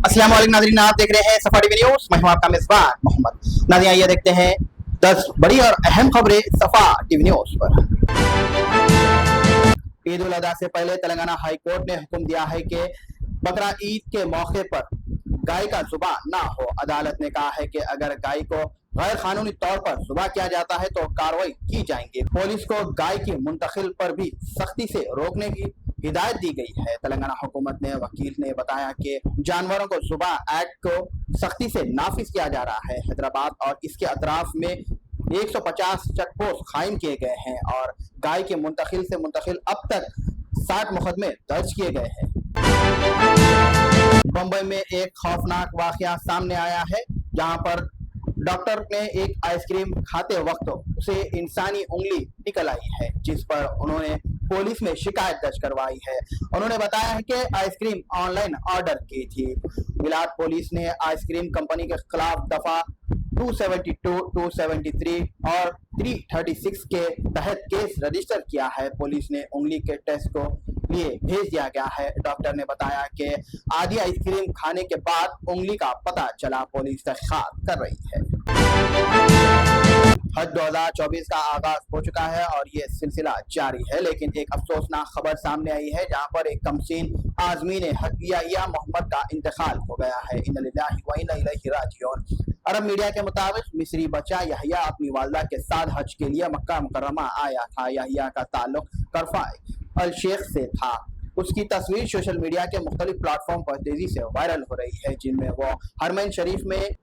अस्सलाम वालेकुम नाज़रीन, आप देख रहे हैं सफा टीवी न्यूज़। मैं हूं आपका मेज़बान मोहम्मद। नाज़रीन आइए देखते हैं 10 बड़ी और अहम खबरें सफा टीवी न्यूज़ पर। ईद उल अज़हा से पहले तेलंगाना हाई कोर्ट ने हुक्म दिया है कि बकरा ईद के मौके पर गाय का ज़ुबा ना हो। अदालत ने कहा है कि अगर गाय को गैर कानूनी तौर पर ज़ुबा किया जाता है तो कार्रवाई की जाएंगी। पुलिस को गाय की मुंतकिल पर भी सख्ती से रोकने की हिदायत दी गई है। तेलंगाना हुकूमत ने वकील ने बताया कि जानवरों को ज़ुबाह एक्ट को सख्ती से नाफिज किया जा रहा है। हैदराबाद और इसके अतराफ में 150 चेक पोस्ट कायम किए गए हैं और गाय के मुंतकिल से मुंतकिल अब तक 60 मुकदमे दर्ज किए गए हैं। बम्बई में एक खौफनाक वाकया सामने आया है, जहां पर डॉक्टर ने एक आइसक्रीम खाते वक्त उसे इंसानी उंगली निकल आई है, जिस पर उन्होंने पुलिस में शिकायत दर्ज करवाई है। उन्होंने बताया है कि आइसक्रीम ऑनलाइन ऑर्डर की थी। विलायत पुलिस ने आइसक्रीम कंपनी के खिलाफ दफा 272, 273 और 336 के तहत केस रजिस्टर किया है। पुलिस ने उंगली के टेस्ट को लिए भेज दिया गया है। डॉक्टर ने बताया कि आधी आइसक्रीम खाने के बाद उंगली का पता चला। पुलिस तहकीकात कर रही है। हज 2024 का आगाज हो चुका है और ये सिलसिला जारी है, लेकिन एक अफसोसनाक खबर सामने आई है, जहां पर एक कमसीन आजमीन हज याहिया मोहम्मद का इंतकाल हो गया है। इन्ना लिल्लाहि व इन्ना इलैहि राजिऊन। अरब मीडिया के मुताबिक मिस्री बच्चा याहिया अपनी वालदा के साथ हज के लिए मक्का मुकर्रमा आया था। याहिया का ताल्लुक करफा अल शेख से था। उसकी तस्वीर सोशल मीडिया के मुख्तलिफ प्लेटफॉर्म पर तेजी से वायरल हो रही है, जिनमें वो हरमैन शरीफ में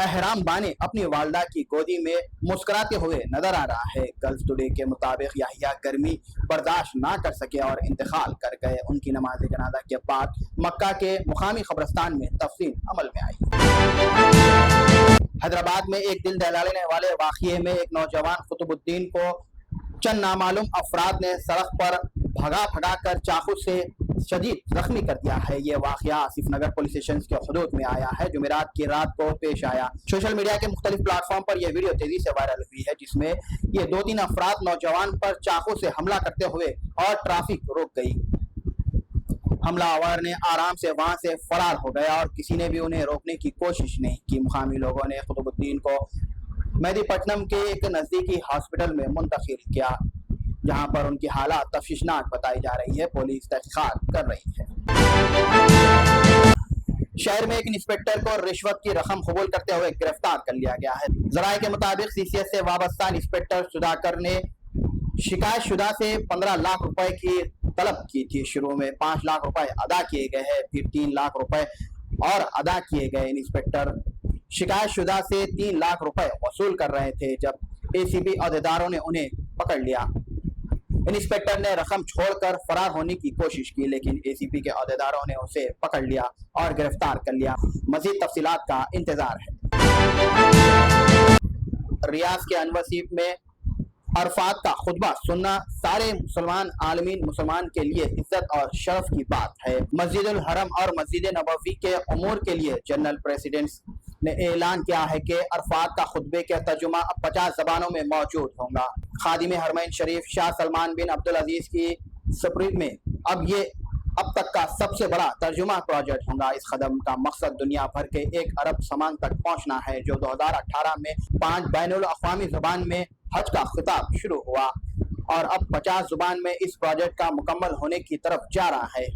एहराम बाने अपनी वालदा की गोदी में मुस्कुराते हुए नजर आ रहा है। गल्फ टुडे के मुताबिक याहिया गर्मी बर्दाश्त ना कर सके और इंतकाल कर गए। उनकी नमाज जनाजा के बाद मक्का के मुकामी कब्रिस्तान में तफसील अमल में आई। हैदराबाद में एक दिल दहलाने वाले वाक़ये में एक नौजवान कुतुबुद्दीन को चंद नामालूम अफराद ने सड़क पर भगा कर चाकू से शदीद जख्मी कर दिया है। ये वाकया आसिफ नगर पुलिस स्टेशन के हुदूद में आया है, जुमेरात की रात को पेश आया। सोशल मीडिया के मुख्तलिफ प्लेटफॉर्म पर यह वीडियो तेजी से वायरल हुई है, जिसमें ये 2-3 अफराद नौजवान पर चाकू से हमला करते हुए और ट्रैफिक रोक गई। हमलावर ने आराम से वहां से फरार हो गया और किसी ने भी उन्हें रोकने की कोशिश नहीं की। मुकामी लोगों ने कुतुबुद्दीन को मेहदीपट्टनम के एक नजदीकी हॉस्पिटल में मुंतकिल किया, जहां पर उनकी हालत तफ्शीशनाक बताई जा रही है। पुलिस तहकीकात कर रही है। शहर में एक इंस्पेक्टर को रिश्वत की रकम कबूल करते हुए गिरफ्तार कर लिया गया है। जराये के मुताबिक सीसीएस से वाबस्ता इंस्पेक्टर सुधाकर ने शिकायत शुदा से 15 लाख रुपए की तलब की थी। शुरू में 5 लाख रुपए अदा किए गए हैं, फिर 3 लाख रुपए और अदा किए गए। इंस्पेक्टर शिकायत शुदा से 3 लाख रुपए वसूल कर रहे थे, जब एसीबी अहदेदारों ने उन्हें पकड़ लिया। इंस्पेक्टर ने रकम छोड़कर फरार होने की कोशिश की, लेकिन एसीपी के अहदेदारों ने उसे पकड़ लिया और गिरफ्तार कर लिया। मजीद तफसीलात का इंतजार है। रियाज के अनवसीब में अरफात का खुतबा सुनना सारे मुसलमान आलमीन मुसलमान के लिए इज्जत और शरफ की बात है। मस्जिदुल हरम और मस्जिद नबवी के उमूर के लिए जनरल प्रेसिडेंट ने ऐलान किया है कि अरफात का खुतबे का तर्जुमा अब 50 जबानों में मौजूद होगा। खादिम हरमैन शरीफ शाह सलमान बिन अब्दुल अजीज की सप्रीद में अब तक का सबसे बड़ा तर्जुमा प्रोजेक्ट होगा। इस कदम का मकसद दुनिया भर के 1 अरब समाज तक पहुंचना है, जो 2018 में 5 बैनुल अक़वामी ज़बान में हज का खिताब शुरू हुआ और अब 50 ज़ुबान में इस प्रोजेक्ट का मुकम्मल होने की तरफ जा रहा है।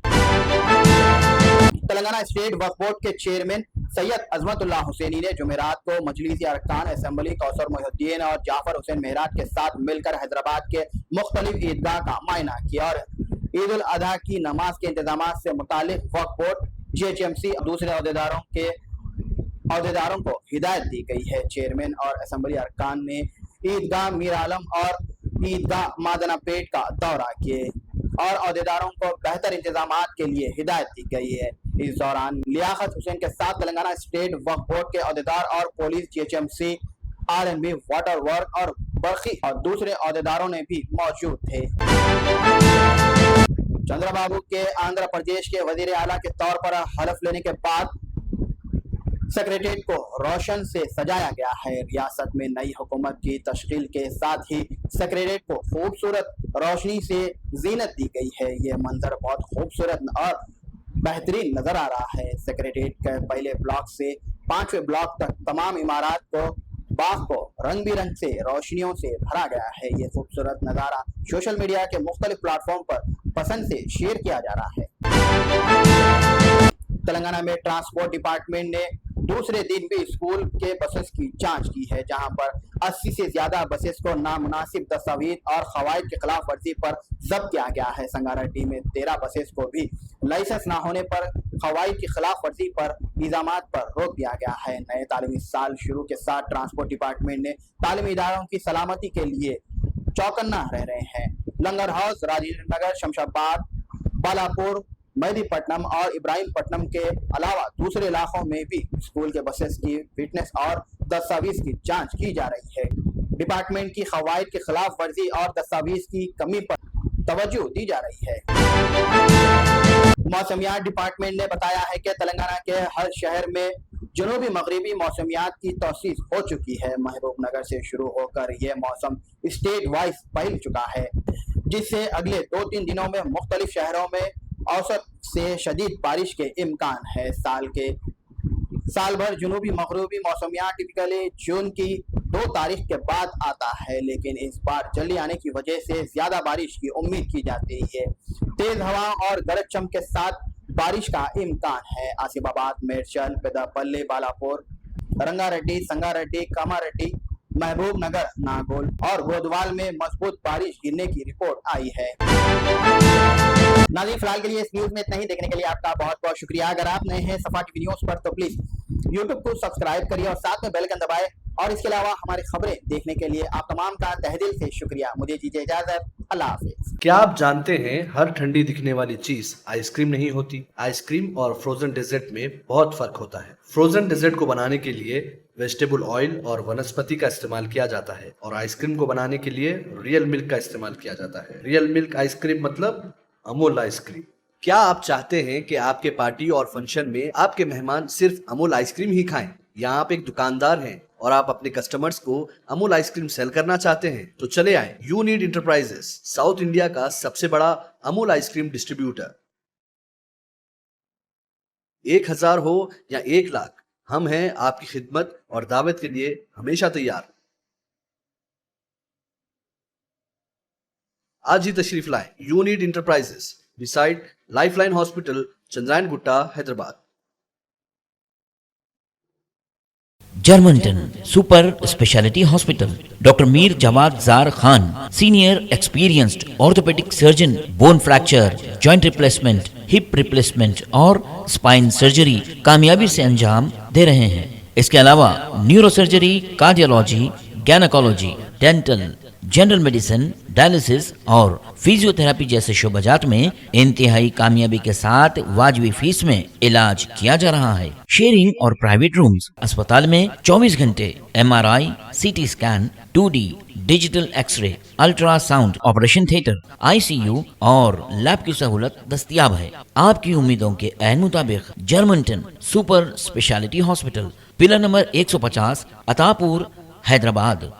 तेलंगाना स्टेट वक्फ बोर्ड के चेयरमैन सैयद अजमतुल्लाह हुसैनी ने जुमेरात को मजलिसी अरकान असेंबली कौसर मोहिउद्दीन और जाफर हुसैन मेहराज के साथ मिलकर हैदराबाद के मुख्तलिफ ईदगाह का मायना किया और ईद उल अजहा की नमाज के इंतजाम से मुतालिक वक्फ बोर्ड, GHMC और दूसरे अहदेदारों को हिदायत दी गई है। चेयरमैन और असेंबली अरकान ने ईदगाह मीर आलम और ईदगाह मादनापेट का दौरा किए और अहदेदारों को बेहतर इंतजाम के लिए हिदायत दी गई है। इस दौरान लियाकत हुसैन के साथ तेलंगाना स्टेट वक्फ बोर्ड के अहदेदार और police, GHMC, R&B, water work और बर्की और दूसरे अहदेदारों ने भी मौजूद थे। चंद्रबाबू के आंध्र प्रदेश के वजीर आला के तौर पर हलफ लेने के बाद सेक्रेटेरिएट को रोशन से सजाया गया है। रियासत में नई हुकूमत की तश्कील के साथ ही सेक्रेटेरिएट को खूबसूरत रोशनी से जीनत दी गई है। ये मंजर बहुत खूबसूरत और बेहतरीन नजर आ रहा है। सेक्रेटेरिएट के पहले ब्लॉक से 5वें ब्लॉक तक तमाम इमारत को बाग को रंग बिरंग से रोशनियों से भरा गया है। ये खूबसूरत नज़ारा सोशल मीडिया के मुख्तलिफ प्लेटफॉर्म पर पसंद से शेयर किया जा रहा है। तेलंगाना में ट्रांसपोर्ट डिपार्टमेंट ने दूसरे दिन भी स्कूल के बसेस की जांच की है, जहां पर 80 से ज्यादा बसेस को नामुनासिब दस्तावेज और खवायद के खिलाफ वर्जी पर जब्त किया गया है। संगारेड्डी में 13 बसेस को भी लाइसेंस न होने पर खवायद की खिलाफ वर्जी पर निजामात पर रोक दिया गया है। नए तालीमी साल शुरू के साथ ट्रांसपोर्ट डिपार्टमेंट ने तालीमी इदारों की सलामती के लिए चौकन्ना रह रहे हैं। लंगर हाउस, राजेंद्र नगर, शमशाबाद, बालापुर, मेहदीपट्टनम और इब्राहिमपट्टनम के अलावा दूसरे इलाकों में भी स्कूल के बसेस की फिटनेस और दस्तावेज की जांच की जा रही है। डिपार्टमेंट की खवायद के खिलाफ वर्जी और दस्तावेज की कमी पर तवज्जो दी जा रही है। मौसमियात डिपार्टमेंट ने बताया है कि तेलंगाना के हर शहर में जनूबी मगरबी मौसमियात की तौसीस हो चुकी है। महबूब नगर से शुरू होकर यह मौसम स्टेट वाइज फैल चुका है, जिससे अगले 2-3 दिनों में मुख्तलिफ शहरों में औसत से शदीद बारिश के इम्कान है। साल भर जनूबी मगरबी मौसमियात टिपिकली जून की 2 तारीख के बाद आता है, लेकिन इस बार जल्दी आने की वजह से ज्यादा बारिश की उम्मीद की जाती है। तेज हवा और गरज चमक के साथ बारिश का इम्कान है। आसिफाबाद, मेडचल, पेदापल्ली, बालापुर, रंगारेड्डी, संगारेड्डी, कामारेड्डी, महबूब नगर, नागोल और गोदवाल में मजबूत बारिश गिरने की रिपोर्ट आई है। नाज़रीन, फिलहाल के लिए इस न्यूज में इतना ही। देखने के लिए आपका बहुत बहुत शुक्रिया। अगर आप नए हैं सफा टीवी न्यूज पर तो प्लीज यूट्यूब को सब्सक्राइब करिए और साथ में बेल आइकन दबाएं। और इसके अलावा हमारी खबरें देखने के लिए आप तमाम का तहे दिल से शुक्रिया। मुझे दीजिए इजाजत। अल्लाह हाफिज। क्या आप जानते हैं हर ठंडी दिखने वाली चीज आइसक्रीम नहीं होती। आइसक्रीम और फ्रोजन डेजर्ट में बहुत फर्क होता है। फ्रोजन डेजर्ट को बनाने के लिए वेजिटेबल ऑयल और वनस्पति का इस्तेमाल किया जाता है और आइसक्रीम को बनाने के लिए रियल मिल्क का इस्तेमाल किया जाता है। रियल मिल्क आइसक्रीम मतलब अमूल आइसक्रीम। क्या आप चाहते हैं कि आपके पार्टी और फंक्शन में आपके मेहमान सिर्फ अमूल आइसक्रीम ही खाएं? या आप एक दुकानदार हैं और आप अपने कस्टमर्स को अमूल आइसक्रीम सेल करना चाहते हैं? तो चले आए यूनिट इंटरप्राइजेस, साउथ इंडिया का सबसे बड़ा अमूल आइसक्रीम डिस्ट्रीब्यूटर। 1000 हो या 1 लाख, हम हैं आपकी खिदमत और दावत के लिए हमेशा तैयार। आज ही तशरीफ लाएं unit enterprises, beside lifeline hospital, Chandrayangutta, Hyderabad. Germanten super speciality hospital, doctor Mir Jawad Zar Khan, senior experienced orthopaedic surgeon, bone fracture, joint replacement, hip replacement और स्पाइन सर्जरी कामयाबी से अंजाम दे रहे हैं। इसके अलावा neuro surgery, cardiology, gynaecology, dental, general medicine, dialysis और फिजियोथेरेपी जैसे शोबाजात में इंतहाई कामयाबी के साथ वाजबी फीस में इलाज किया जा रहा है। शेयरिंग और प्राइवेट रूम्स, अस्पताल में 24 घंटे MRI, CT scan, 2D digital x-ray, ultrasound, operation theatre, ICU और लैब की सहूलत दस्तयाब है। आपकी उम्मीदों के ऐन मुताबिक Germanten super speciality hospital, pillar number 150, Attapur, Hyderabad.